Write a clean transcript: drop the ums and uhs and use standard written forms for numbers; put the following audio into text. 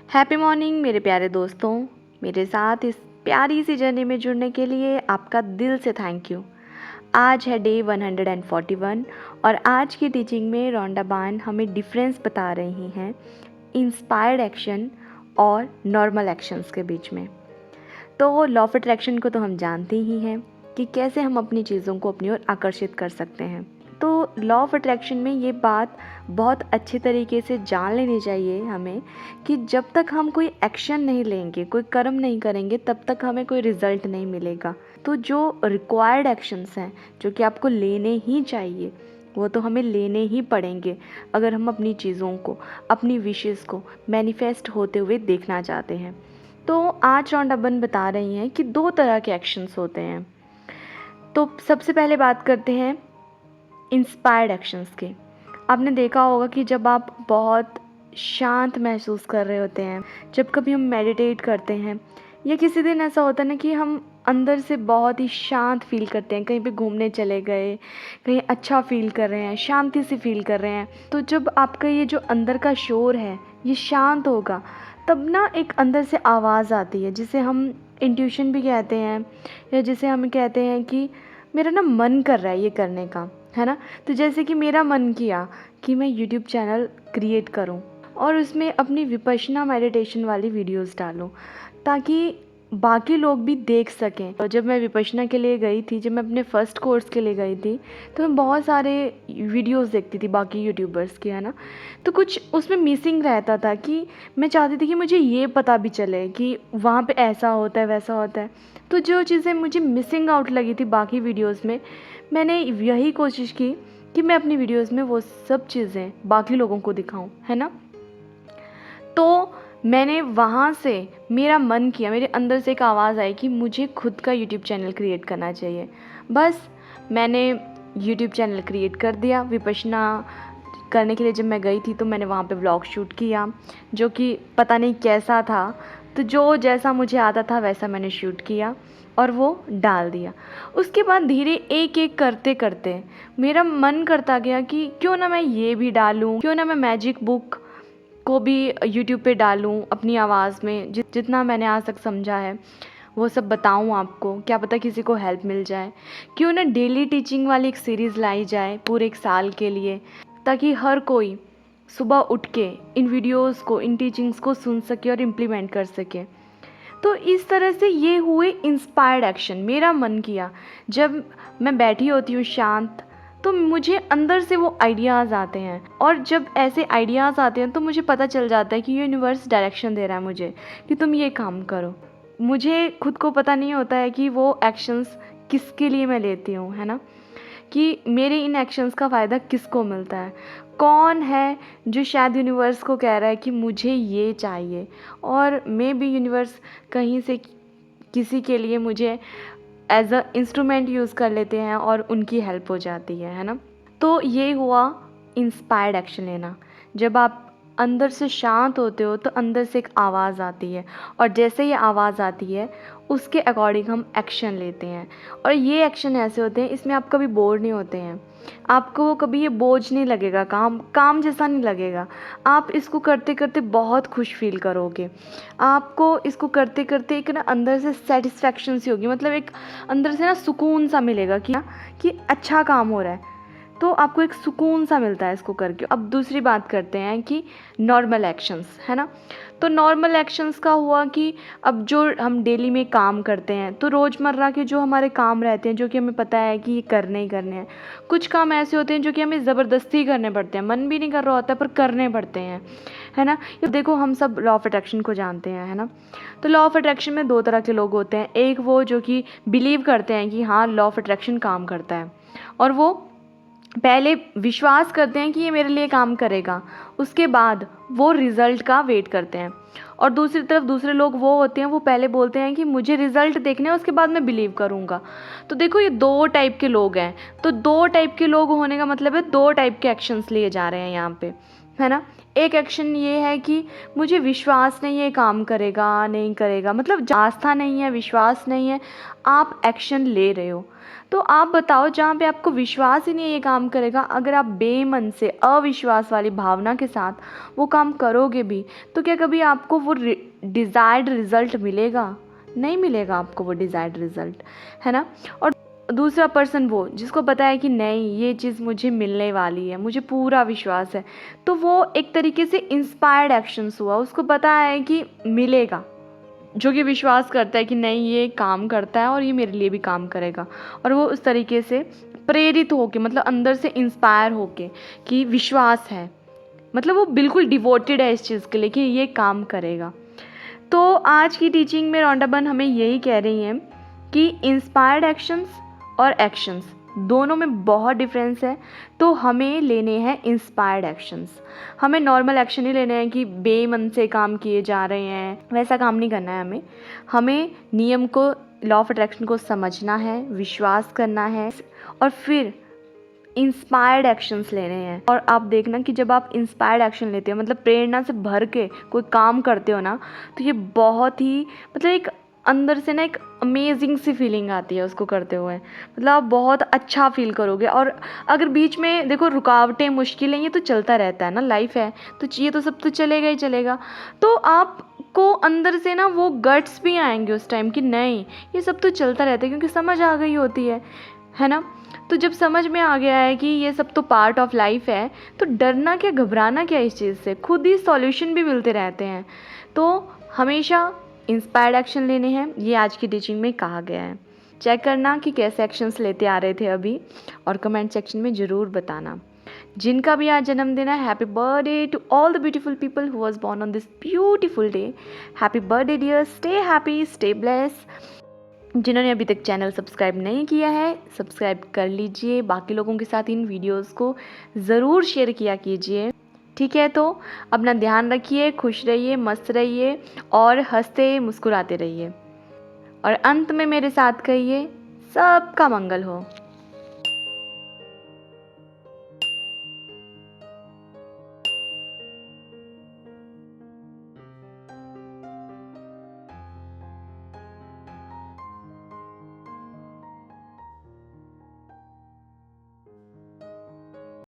Happy morning मेरे प्यारे दोस्तों। मेरे साथ इस प्यारी सी जर्नी में जुड़ने के लिए आपका दिल से थैंक यू। आज है डे 141 और आज की टीचिंग में रोंडा बान हमें डिफरेंस बता रही हैं इंस्पायर्ड एक्शन और नॉर्मल एक्शंस के बीच में। तो लॉ ऑफ अट्रैक्शन को तो हम जानते ही हैं कि कैसे हम अपनी चीज़ों को अपनी ओर आकर्षित कर सकते हैं। तो लॉ ऑफ अट्रैक्शन में ये बात बहुत अच्छे तरीके से जान लेनी चाहिए हमें कि जब तक हम कोई एक्शन नहीं लेंगे, कोई कर्म नहीं करेंगे, तब तक हमें कोई रिज़ल्ट नहीं मिलेगा। तो जो रिक्वायर्ड एक्शंस हैं, जो कि आपको लेने ही चाहिए, वो तो हमें लेने ही पड़ेंगे अगर हम अपनी चीज़ों को, अपनी विशेज़ को मैनिफेस्ट होते हुए देखना चाहते हैं। तो आज रोंडा बन बता रही हैं कि 2 तरह के एक्शंस होते हैं। तो सबसे पहले बात करते हैं इंस्पायर्ड एक्शंस के। आपने देखा होगा कि जब आप बहुत शांत महसूस कर रहे होते हैं, जब कभी हम मेडिटेट करते हैं या किसी दिन ऐसा होता है ना कि हम अंदर से बहुत ही शांत फील करते हैं, कहीं पे घूमने चले गए, कहीं अच्छा फील कर रहे हैं, शांति से फील कर रहे हैं, तो जब आपका ये जो अंदर का शोर है ये शांत होगा, तब ना एक अंदर से आवाज़ आती है जिसे हम इंट्यूशन भी कहते हैं, या जिसे हम कहते हैं कि मेरा ना मन कर रहा है ये करने का, है ना। तो जैसे कि मेरा मन किया कि मैं यूट्यूब चैनल क्रिएट करूं और उसमें अपनी विपश्यना मेडिटेशन वाली वीडियोस डालूं ताकि बाकी लोग भी देख सकें। और जब मैं विपश्यना के लिए गई थी, जब मैं अपने फ़र्स्ट कोर्स के लिए गई थी, तो मैं बहुत सारे वीडियोस देखती थी बाकी यूट्यूबर्स के, है ना। तो कुछ उसमें मिसिंग रहता था कि मैं चाहती थी कि मुझे ये पता भी चले कि वहाँ पे ऐसा होता है, वैसा होता है। तो जो चीज़ें मुझे मिसिंग आउट लगी थी बाकी वीडियोस में, मैंने यही कोशिश की कि मैं अपनी वीडियोस में वो सब चीज़ें बाकी लोगों को दिखाऊं, है ना। तो मैंने वहाँ से मेरा मन किया, मेरे अंदर से एक आवाज़ आई कि मुझे खुद का यूट्यूब चैनल क्रिएट करना चाहिए। बस मैंने यूट्यूब चैनल क्रिएट कर दिया। विपश्यना करने के लिए जब मैं गई थी तो मैंने वहाँ पे व्लॉग शूट किया, जो कि पता नहीं कैसा था। तो जो जैसा मुझे आता था वैसा मैंने शूट किया और वो डाल दिया। उसके बाद धीरे एक एक करते करते मेरा मन करता गया कि क्यों ना मैं ये भी डालूं, क्यों ना मैं मैजिक बुक को भी यूट्यूब पे डालूं अपनी आवाज़ में। जितना मैंने आज तक समझा है वो सब बताऊं आपको, क्या पता किसी को हेल्प मिल जाए। क्यों ना डेली टीचिंग वाली एक सीरीज़ लाई जाए पूरे 1 साल के लिए, ताकि हर कोई सुबह उठ के इन वीडियोस को, इन टीचिंग्स को सुन सके और इम्प्लीमेंट कर सके। तो इस तरह से ये हुए इंस्पायर्ड एक्शन। मेरा मन किया, जब मैं बैठी होती हूँ शांत, तो मुझे अंदर से वो आइडियाज़ आते हैं, और जब ऐसे आइडियाज़ आते हैं तो मुझे पता चल जाता है कि यूनिवर्स डायरेक्शन दे रहा है मुझे कि तुम ये काम करो। मुझे खुद को पता नहीं होता है कि वो एक्शंस किसके लिए मैं लेती हूँ, है ना, कि मेरे इन एक्शंस का फ़ायदा किसको मिलता है, कौन है जो शायद यूनिवर्स को कह रहा है कि मुझे ये चाहिए, और मे बी यूनिवर्स कहीं से किसी के लिए मुझे एज अ इंस्ट्रूमेंट यूज़ कर लेते हैं और उनकी हेल्प हो जाती है ना। तो ये हुआ इंस्पायर्ड एक्शन लेना। जब आप अंदर से शांत होते हो तो अंदर से एक आवाज़ आती है, और जैसे ये आवाज़ आती है उसके अकॉर्डिंग हम एक्शन लेते हैं। और ये एक्शन ऐसे होते हैं, इसमें आप कभी बोर नहीं होते हैं, आपको कभी ये बोझ नहीं लगेगा, काम जैसा नहीं लगेगा। आप इसको करते करते बहुत खुश फील करोगे। आपको इसको करते करते एक ना अंदर से सेटिस्फैक्शन सी होगी, मतलब एक अंदर से ना सुकून सा मिलेगा कि अच्छा काम हो रहा है। तो आपको एक सुकून सा मिलता है इसको करके। अब दूसरी बात करते हैं कि नॉर्मल एक्शंस, है ना। तो नॉर्मल एक्शंस का हुआ कि अब जो हम डेली में काम करते हैं, तो रोज़मर्रा के जो हमारे काम रहते हैं, जो कि हमें पता है कि ये करने ही करने हैं। कुछ काम ऐसे होते हैं जो कि हमें ज़बरदस्ती करने पड़ते हैं, मन भी नहीं कर रहा होता पर करने पड़ते हैं, है ना। ये देखो, हम सब लॉ ऑफ अट्रैक्शन को जानते हैं, है ना। तो लॉ ऑफ अट्रैक्शन में 2 तरह के लोग होते हैं। एक वो जो कि बिलीव करते हैं कि हाँ, लॉ ऑफ अट्रैक्शन काम करता है, और वो पहले विश्वास करते हैं कि ये मेरे लिए काम करेगा, उसके बाद वो रिज़ल्ट का वेट करते हैं। और दूसरी तरफ दूसरे लोग वो होते हैं, वो पहले बोलते हैं कि मुझे रिज़ल्ट देखना है, उसके बाद मैं बिलीव करूँगा। तो देखो, ये 2 टाइप के लोग हैं। तो 2 टाइप के लोग होने का मतलब है 2 टाइप के एक्शंस लिए जा रहे हैं यहाँ पे। है ना। एक एक्शन ये है कि मुझे विश्वास नहीं है काम करेगा नहीं करेगा, मतलब आस्था नहीं है, विश्वास नहीं है, आप एक्शन ले रहे हो। तो आप बताओ, जहाँ पे आपको विश्वास ही नहीं है ये काम करेगा, अगर आप बेमन से अविश्वास वाली भावना के साथ वो काम करोगे भी, तो क्या कभी आपको वो डिज़ायर्ड रिज़ल्ट मिलेगा? नहीं मिलेगा आपको वो डिज़ायर्ड रिज़ल्ट, है ना। और दूसरा पर्सन वो जिसको पता है कि नहीं ये चीज़ मुझे मिलने वाली है, मुझे पूरा विश्वास है, तो वो एक तरीके से इंस्पायर्ड एक्शंस हुआ, उसको पता है कि मिलेगा। जो कि विश्वास करता है कि नहीं ये काम करता है और ये मेरे लिए भी काम करेगा, और वो उस तरीके से प्रेरित होके, मतलब अंदर से इंस्पायर होके कि विश्वास है, मतलब वो बिल्कुल डिवोटेड है इस चीज़ के लिए कि ये काम करेगा। तो आज की टीचिंग में रॉन्डा बर्न हमें यही कह रही हैं कि इंस्पायर्ड एक्शंस और एक्शंस दोनों में बहुत डिफरेंस है। तो हमें लेने हैं इंस्पायर्ड एक्शंस। हमें नॉर्मल एक्शन ही लेने हैं कि बेमन से काम किए जा रहे हैं, वैसा काम नहीं करना है हमें नियम को, लॉ ऑफ अट्रैक्शन को समझना है, विश्वास करना है, और फिर इंस्पायर्ड एक्शंस लेने हैं। और आप देखना कि जब आप इंस्पायर्ड एक्शन लेते हो, मतलब प्रेरणा से भर के कोई काम करते हो ना, तो ये बहुत ही, मतलब एक अंदर से ना एक अमेजिंग सी फीलिंग आती है उसको करते हुए, मतलब आप बहुत अच्छा फील करोगे। और अगर बीच में देखो रुकावटें, मुश्किलें, ये तो चलता रहता है ना, लाइफ है तो ये तो सब तो चलेगा ही चलेगा। तो आपको अंदर से ना वो गट्स भी आएंगे उस टाइम कि नहीं ये सब तो चलता रहता है, क्योंकि समझ आ गई होती है ना। तो जब समझ में आ गया है कि ये सब तो पार्ट ऑफ लाइफ है, तो डरना क्या, घबराना क्या इस चीज़ से, खुद ही सॉल्यूशन भी मिलते रहते हैं। तो हमेशा इंस्पायर्ड एक्शन लेने हैं, ये आज की टीचिंग में कहा गया है। चेक करना कि कैसे एक्शंस लेते आ रहे थे अभी, और कमेंट सेक्शन में ज़रूर बताना। जिनका भी आज जन्मदिन है, happy birthday to all the beautiful people who was born on this beautiful day. Happy birthday dear, stay happy, stay bless. जिन्होंने अभी तक चैनल सब्सक्राइब नहीं किया है, सब्सक्राइब कर लीजिए, बाकी लोगों के साथ इन वीडियोस को ज़रूर शेयर किया कीजिए, ठीक है। तो अपना ध्यान रखिए, खुश रहिए, मस्त रहिए और हंसते मुस्कुराते रहिए। और अंत में मेरे साथ कहिए, सबका मंगल हो।